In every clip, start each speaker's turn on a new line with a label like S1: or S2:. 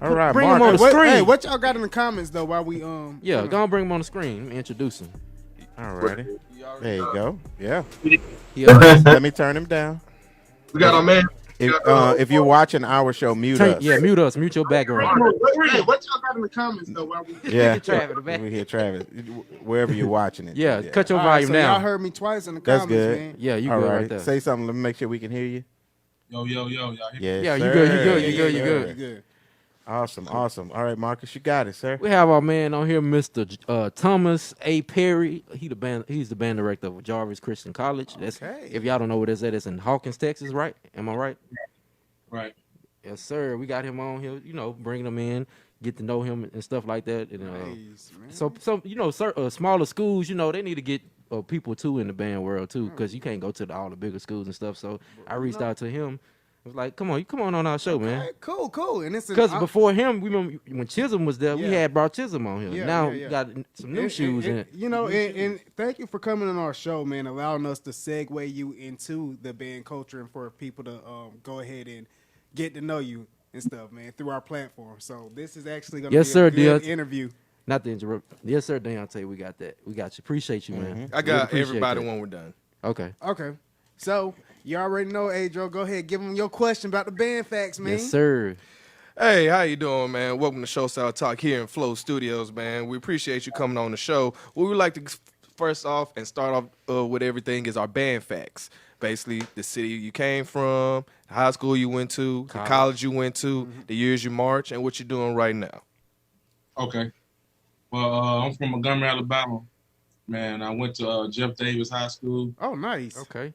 S1: All right,
S2: bring him on the
S1: Marcus.
S2: screen.
S3: Hey, what y'all got in the comments though? While we
S2: Yeah, go and bring him on the screen. Let me introduce him.
S1: All righty. There you go. Yeah.
S2: Yeah.
S1: Let me turn him down.
S4: We got our man.
S1: If you're watching our show, mute us.
S2: Yeah, mute us. Mute your background.
S3: Hey, what y'all got in the comments though? While we
S1: Yeah.
S2: Travis, man.
S1: We hear Travis. Wherever you're watching it.
S2: Yeah, cut your
S3: All right,
S2: volume
S3: so
S2: down.
S3: y'all heard me twice in the
S1: That's
S3: comments,
S1: good.
S3: man.
S2: Yeah, you
S1: All
S2: good
S1: right.
S2: right there.
S1: Say something. Let me make sure we can hear you.
S4: Yo, y'all.
S1: Yes,
S2: Yeah, you
S1: sir.
S2: good, you good,
S3: Yeah,
S2: you good, you
S3: yeah,
S2: good.
S3: you good.
S1: Awesome. All right, Marcus, you got it, sir.
S2: We have our man on here, Mr. Thomas A. Perry. He's the band director of Jarvis Christian College. That's
S3: Okay.
S2: if y'all don't know what it's at, it's in Hawkins, Texas, right? Am I right?
S4: Right.
S2: Yes, sir. We got him on here, bringing him in, get to know him and stuff like that. And,
S3: Nice, man.
S2: so smaller schools, they need to get people too in the band world too, because you can't go to all the bigger schools and stuff. So I reached out to him. I was like, come on our show, man.
S3: Okay, cool. And it's
S2: Because before him, we remember when Chisholm was there, we
S3: Yeah.
S2: had brought Chisholm on here.
S3: Yeah,
S2: Now
S3: yeah.
S2: we got some new shoes.
S3: And thank you for coming on our show, man, allowing us to segue you into the band culture and for people to go ahead and get to know you and stuff, man, through our platform. So this is actually going to
S2: Yes,
S3: be
S2: sir,
S3: a good
S2: dear.
S3: interview.
S2: Not to interrupt. Yes, sir, Deontay, we got that. We got you. Appreciate you, man.
S5: I got
S2: Really appreciate
S5: everybody
S2: that.
S5: when we're done.
S2: Okay.
S3: Okay. So you already know, Adro. Go ahead, give them your question about the band facts, man.
S2: Yes, sir.
S5: Hey, how you doing, man? Welcome to Show Style Talk here in Flow Studios, man. We appreciate you coming on the show. What we would like to first off and start off with everything is our band facts. Basically, the city you came from, the high school you went to, the college you went to, the years you march, and what you're doing right now.
S4: Okay. Well, I'm from Montgomery, Alabama. Man, I went to Jeff Davis High School.
S3: Oh, nice.
S2: Okay.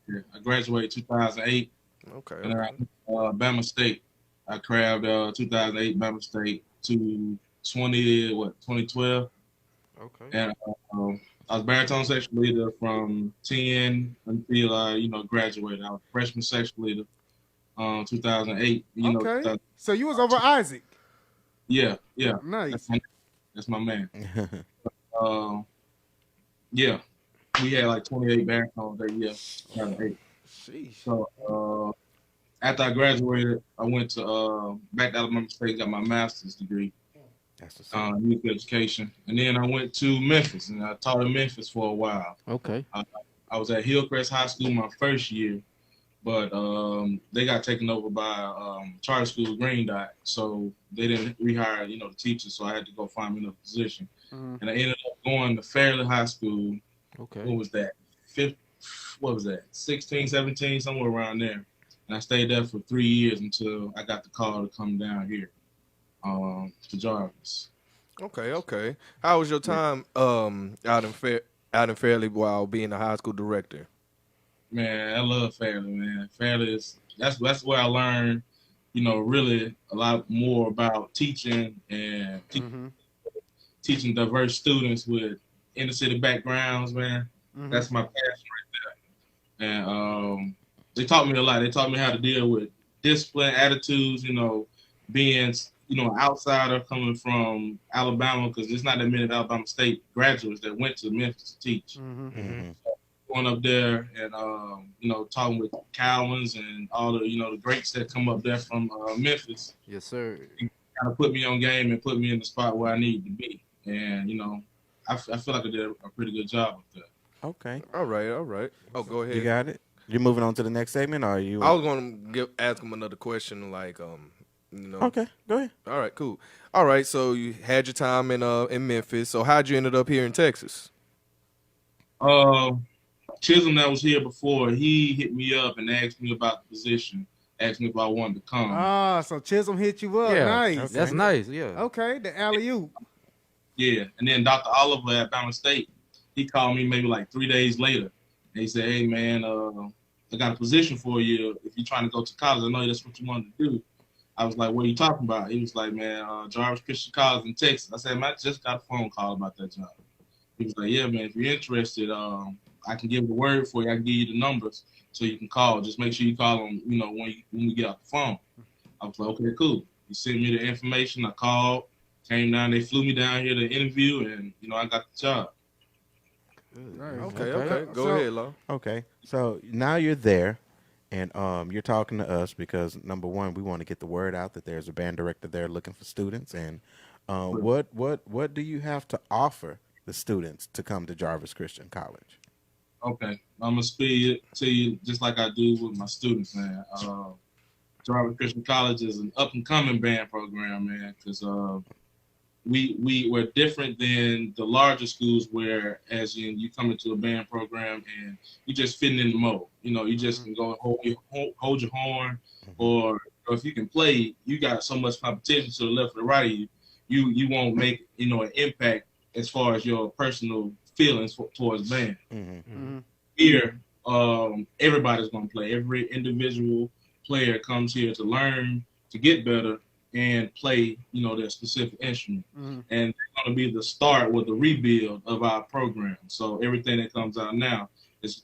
S4: Yeah, I graduated 2008.
S5: Okay.
S4: And then I went to Bama State. I crabbed 2008 Bama State to 2012.
S5: Okay.
S4: And I was baritone section leader from 10 until I, graduated. I was freshman section leader 2008.
S3: Okay. So you was over Isaac.
S4: Yeah.
S3: Nice.
S4: That's my man. Yeah, we had like 28 baritones that year. 2008. So after I graduated, I went to back to Alabama State, got my master's degree.
S1: That's
S4: Youth education. And then I went to Memphis, and I taught in Memphis for a while.
S2: Okay.
S4: I was at Hillcrest High School my first year, but they got taken over by charter school Green Dot, so they didn't rehire, the teachers, so I had to go find me another position.
S3: Mhm.
S4: And I ended up going to Fairleigh High School.
S2: Okay.
S4: What was that? 16, 17, somewhere around there. And I stayed there for 3 years until I got the call to come down here to Jarvis.
S5: Okay. How was your time out in Fairleigh while being a high school director?
S4: Man, I love Fairleigh, man. Fairleigh that's where I learned, really a lot more about teaching and teaching diverse students with inner city backgrounds, man.
S3: Mhm.
S4: That's my passion right there. And they taught me a lot. They taught me how to deal with discipline, attitudes, being, outsider coming from Alabama, because there's not that many Alabama State graduates that went to Memphis to teach.
S3: Mhm.
S4: Going up there and, talking with Cowans and all the, the greats that come up there from Memphis,
S2: Yes, sir.
S4: kind of put me on game and put me in the spot where I need to be. And, I feel like I did a pretty good job with that.
S1: Okay.
S5: All right. Oh, go ahead.
S1: You got it. You moving on to the next segment, or are you?
S5: I was going to ask him another question, like,
S1: Okay, go ahead.
S5: All right, cool. All right, so you had your time in Memphis. So how'd you ended up here in Texas?
S4: Chisholm that was here before, he hit me up and asked me about the position, asked me if I wanted to come.
S3: Ah, so Chisholm hit you up.
S2: Yeah,
S3: Nice.
S2: that's nice. Yeah.
S3: Okay, the alley-oop.
S4: Yeah, and then Dr. Oliver at Bama State, he called me maybe like 3 days later. And he said, hey, man, I got a position for you. If you're trying to go to college, I know that's what you wanted to do. I was like, what are you talking about? He was like, man, Jarvis Christian College in Texas. I said, man, I just got a phone call about that job. He was like, yeah, man, if you're interested, I can give the word for you. I can give you the numbers so you can call. Just make sure you call them, when we get off the phone. I was like, okay, cool. He sent me the information. I called, came down. They flew me down here to interview, and, I got the job.
S3: Nice.
S5: Okay. Go ahead, Law.
S1: Okay, so now you're there, And you're talking to us because number one, we want to get the word out that there's a band director there looking for students. And what do you have to offer the students to come to Jarvis Christian College?
S4: Okay, I'm gonna speak it to you just like I do with my students, man. Jarvis Christian College is an up and coming band program, man, because we're different than the larger schools where, as in, you come into a band program and you just fitting in the mold. You know, you just can go and hold your horn, or if you can play, you got so much competition to the left or the right of you. You won't make an impact as far as your personal feelings towards band. Here, everybody's gonna play. Every individual player comes here to learn, to get better, and play, their specific instrument. And it's going to be the start with the rebuild of our program. So everything that comes out now is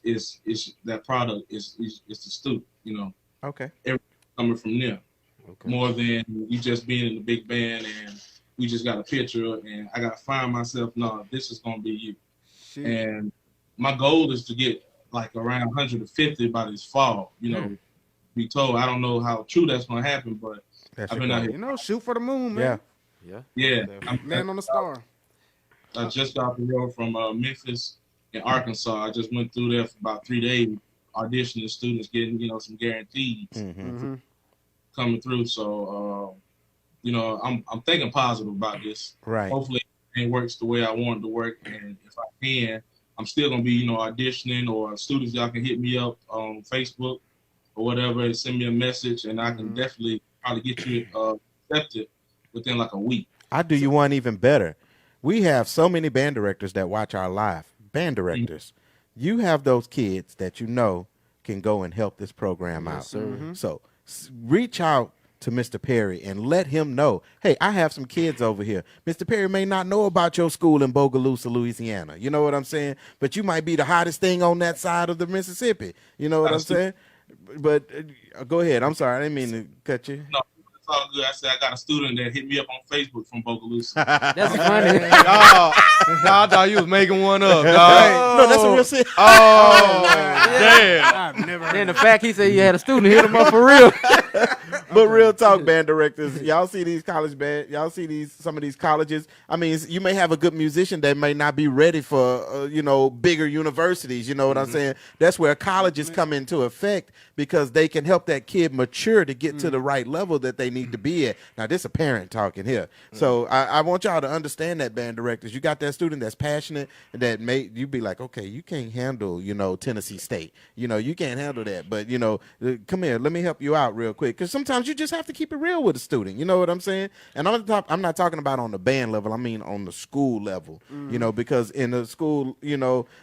S4: that product is the student,
S1: Okay.
S4: Everything coming from them.
S2: Okay.
S4: More than you just being in the big band and we just got a picture and I got to find myself, no, this is going to be you.
S3: Shit.
S4: And my goal is to get like around 150 by this fall, be told. I don't know how true that's going to happen, but
S1: That's
S4: I've
S1: your
S4: been out
S1: goal.
S4: here.
S3: Shoot for the moon, man.
S4: Yeah.
S3: Land on the star.
S4: I just got off the road from Memphis and Arkansas. I just went through there for about 3 days, auditioning students, getting, some guarantees coming through. So, I'm thinking positive about this.
S1: Right.
S4: Hopefully it works the way I want it to work. And if I can, I'm still going to be, auditioning, or students, y'all can hit me up on Facebook or whatever and send me a message, and I can definitely probably get you accepted within like a week.
S1: I do you one even better. We have so many band directors that watch our live. Band directors. You have those kids that can go and help this program out.
S2: Sir.
S1: So reach out to Mr. Perry and let him know, hey, I have some kids over here. Mr. Perry may not know about your school in Bogalusa, Louisiana. You know what I'm saying? But you might be the hottest thing on that side of the Mississippi. You know what I'm saying? But go ahead. I'm sorry. I didn't mean to cut you.
S4: No, it's all good. I said I got a student that hit me up on Facebook from Bogalusa.
S2: That's funny.
S5: Y'all, I thought you was making one up, dog.
S1: No, that's a real shit.
S5: Oh, damn.
S3: I've never heard
S2: Then the fact he said he had a student hit him up for real.
S1: But real talk, band directors, y'all see these college band, y'all see some of these colleges. I mean, you may have a good musician that may not be ready for, bigger universities. You know what I'm saying? That's where colleges come into effect because they can help that kid mature to get to the right level that they need to be at. Now, this is a parent talking here. So I want y'all to understand that, band directors. You got that student that's passionate that you be like, okay, you can't handle, Tennessee State. You can't handle that. But, come here, let me help you out real quick. Because sometimes you just have to keep it real with a student. You know what I'm saying? And I'm not talking about on the band level. I mean on the school level. Because in the school,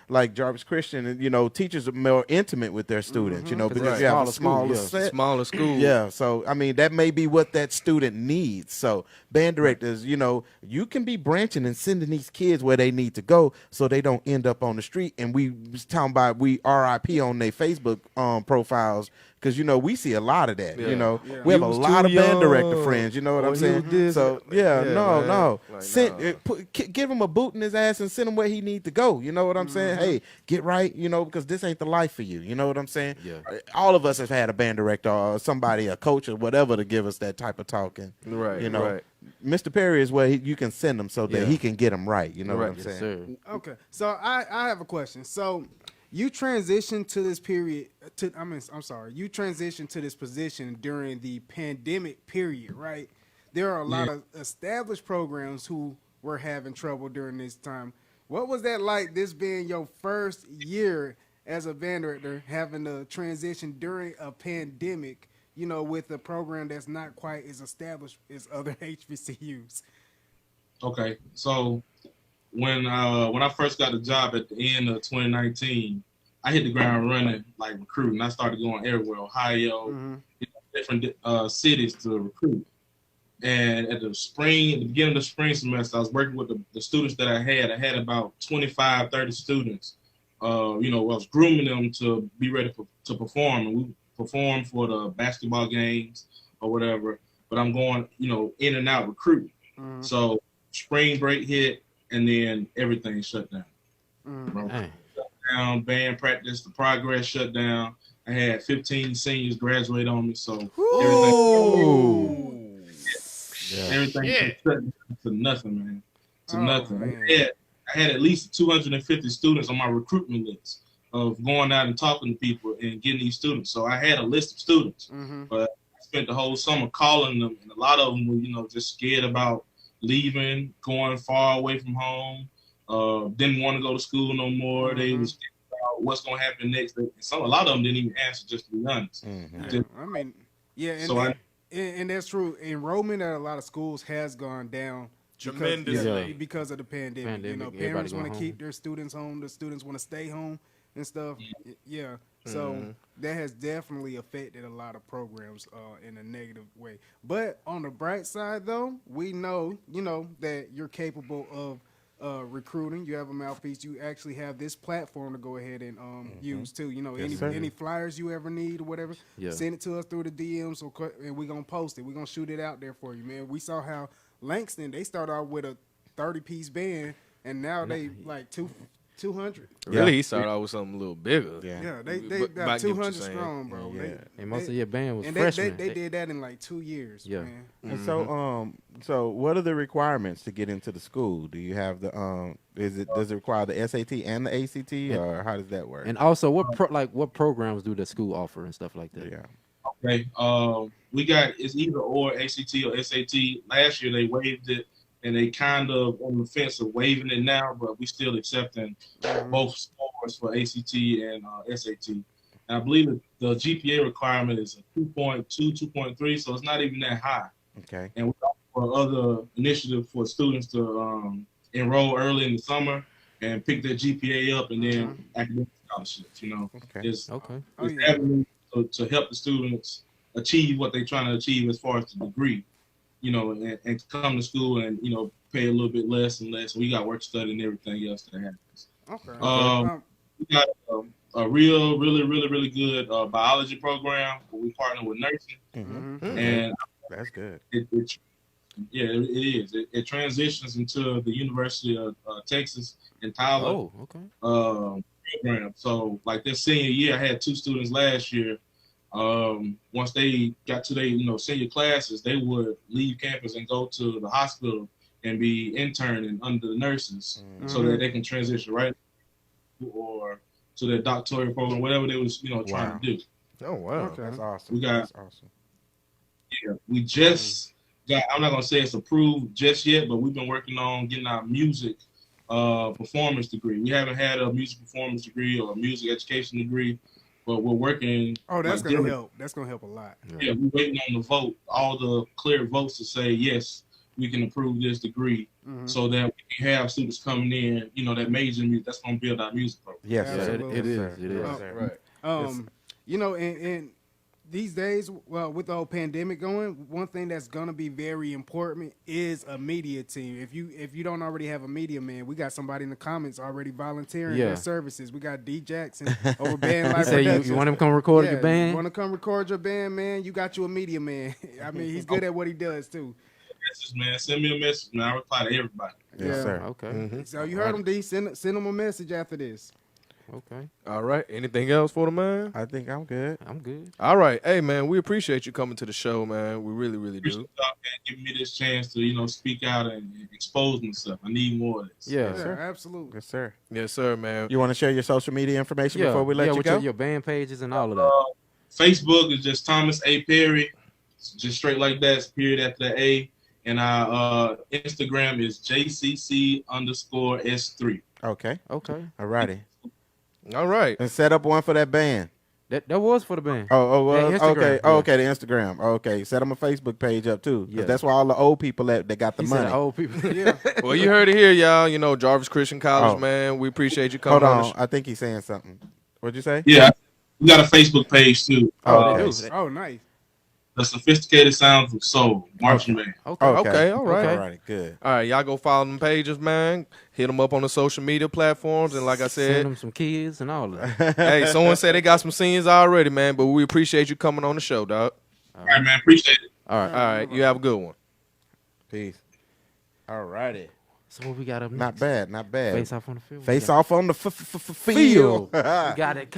S1: like Jarvis Christian, teachers are more intimate with their students. Because you have a smaller set.
S5: Smaller school.
S1: Yeah, so I mean that may be what that student needs. So band directors, you can be branching and sending these kids where they need to go so they don't end up on the street. And we was talking about we RIP on their Facebook profiles because we see a lot of that. We have a lot of band director friends. You know what I'm saying? So no. Give him a boot in his ass and send him where he need to go. You know what I'm saying? Hey, get right. Because this ain't the life for you. You know what I'm saying?
S2: Yeah.
S1: All of us have had a band director or somebody, a coach or whatever, to give us that type of talking.
S5: Right.
S1: Right. Mr. Perry is where you can send him so that he can get him right. You know what I'm saying?
S2: Sir.
S3: Okay, so I have a question. So you transitioned to this period. You transitioned to this position during the pandemic period, right? There are a lot of established programs who were having trouble during this time. What was that like? This being your first year as a band director, having to transition during a pandemic, with a program that's not quite as established as other HBCUs.
S4: Okay, so when I first got the job at the end of 2019, I hit the ground running like recruiting. I started going everywhere, Ohio, different cities to recruit. And at the beginning of the spring semester, I was working with the students that I had. I had about 25, 30 students. I was grooming them to be ready to perform. And we performed for the basketball games or whatever. But I'm going, in and out recruiting. So spring break hit, and then everything shut down. Shut down, band practice, the progress shut down. I had 15 seniors graduate on me, so everything was cut to nothing, man. To nothing.
S3: Man.
S4: I had at least 250 students on my recruitment list of going out and talking to people and getting these students. So I had a list of students, but I spent the whole summer calling them, and a lot of them were, just scared about leaving, going far away from home, didn't want to go to school no more. They was scared about what's going to happen next. A lot of them didn't even answer, just to be honest.
S3: And that's true. Enrollment at a lot of schools has gone down
S5: tremendously
S3: because of the pandemic. Parents want to keep their students home. The students want to stay home and stuff. Yeah. So that has definitely affected a lot of programs in a negative way. But on the bright side, though, we know, that you're capable of recruiting. You have a mouthpiece. You actually have this platform to go ahead and use too. Any flyers you ever need or whatever, send it to us through the DMs, and we're gonna post it. We're gonna shoot it out there for you, man. We saw how Langston, they started out with a 30-piece band, and now they like 200.
S5: Really, he started out with something a little bigger.
S3: Yeah, they got 200 strong, bro.
S2: And most of your band was
S3: and
S2: freshmen.
S3: They did that in like 2 years.
S2: Yeah.
S3: Man.
S1: And so what are the requirements to get into the school? Do you have the does it require the SAT and the ACT, or how does that work?
S2: And also, what programs do the school offer and stuff like that?
S1: Yeah.
S4: Okay. We got it's either or ACT or SAT. Last year they waived it, and they kind of on the fence of waiving it now, but we still accepting both scores for ACT and SAT. And I believe the GPA requirement is a 2.2, 2.3, so it's not even that high.
S1: Okay.
S4: And we offer other initiative for students to enroll early in the summer and pick their GPA up, and then academic scholarships. It's avenue to help the students achieve what they're trying to achieve as far as the degree. And come to school and, pay a little bit less and less. We got work study and everything else that happens.
S3: Okay.
S4: We got a really, really, really good biology program where we partner with nursing. And
S1: that's good.
S4: It is. It transitions into the University of Texas in Tyler.
S2: Oh, okay.
S4: Program. So, like this senior year, I had 2 students last year. Once they got to their senior classes, they would leave campus and go to the hospital and be interning under the nurses so that they can transition right or to their doctoral program, whatever they was trying to do.
S5: Oh wow,
S3: Okay.
S1: That's awesome.
S4: That's awesome. Yeah, we just got. I'm not gonna say it's approved just yet, but we've been working on getting our music performance degree. We haven't had a music performance degree or a music education degree. But we're working.
S3: Oh, that's gonna help. That's gonna help a lot.
S4: Yeah, we're waiting on the vote, all the clear votes to say yes, we can approve this degree, so that we can have students coming in. That major music. That's gonna build our music program.
S1: Yes,
S3: Absolutely.
S2: It is.
S1: sir.
S2: It is.
S1: Yes, sir.
S5: right.
S3: And these days, well, with the whole pandemic going, one thing that's gonna be very important is a media team. If you don't already have a media man, we got somebody in the comments already volunteering their services. We got D Jackson over Band Life Productions.
S2: You want him to come record your
S3: You
S2: band?
S3: want to come record your band, man? You got you a media man. I mean, he's good at what he does too.
S4: Message, man. Send me a message, man. I reply to everybody.
S1: Yes, sir.
S2: Okay.
S3: So you heard him, D. Send him a message after this.
S2: Okay.
S5: All right. Anything else for the man?
S1: I think I'm good.
S2: I'm good.
S5: All right. Hey, man, we appreciate you coming to the show, man. We really, really do.
S4: Appreciate y'all, man, giving me this chance to speak out and expose myself. I need more of this.
S2: Yeah.
S3: Yeah,
S1: sir.
S3: absolutely.
S1: Yes, sir.
S5: Yes, sir, man.
S1: You want to share your social media information before we let you
S2: with
S1: go?
S2: your band pages and all of that.
S4: Facebook is just Thomas A. Perry. It's just straight like that. It's period after the A. And our Instagram is JCC_S3.
S1: Okay.
S2: Okay.
S1: All righty.
S5: All right.
S1: And set up one for that band.
S2: That was for the band.
S1: Well,
S2: Yeah, Instagram,
S1: okay.
S2: yeah.
S1: Oh, okay, the Instagram. Okay, set them a Facebook page up too. 'Cause
S2: Yeah.
S1: that's where all the old people that got the
S2: He
S1: money.
S2: said old people.
S3: Yeah.
S5: Well, you heard it here, y'all. Jarvis Christian College,
S1: Oh.
S5: man. We appreciate you
S1: Hold
S5: coming on.
S1: on, I think he's saying something. What'd you say?
S4: Yeah, we got a Facebook page too.
S1: Oh,
S2: They
S1: okay.
S2: do.
S3: Oh, nice.
S4: The Sophisticated Sounds of Soul, Marching Band.
S2: Okay.
S5: Okay, all right.
S1: All right, good.
S5: All right, y'all go follow them pages, man. Hit them up on the social media platforms. And like I
S2: Send
S5: said,
S2: them some kids and all of that.
S5: hey, someone said they got some scenes already, man. But we appreciate you coming on the show, dog.
S4: All right, man. Appreciate it.
S2: All right.
S5: All right, you have a good one.
S1: Peace. All righty.
S2: So what we got up next?
S1: Not bad, not bad.
S2: Face off on the field.
S1: Face off on the field.
S2: We got it.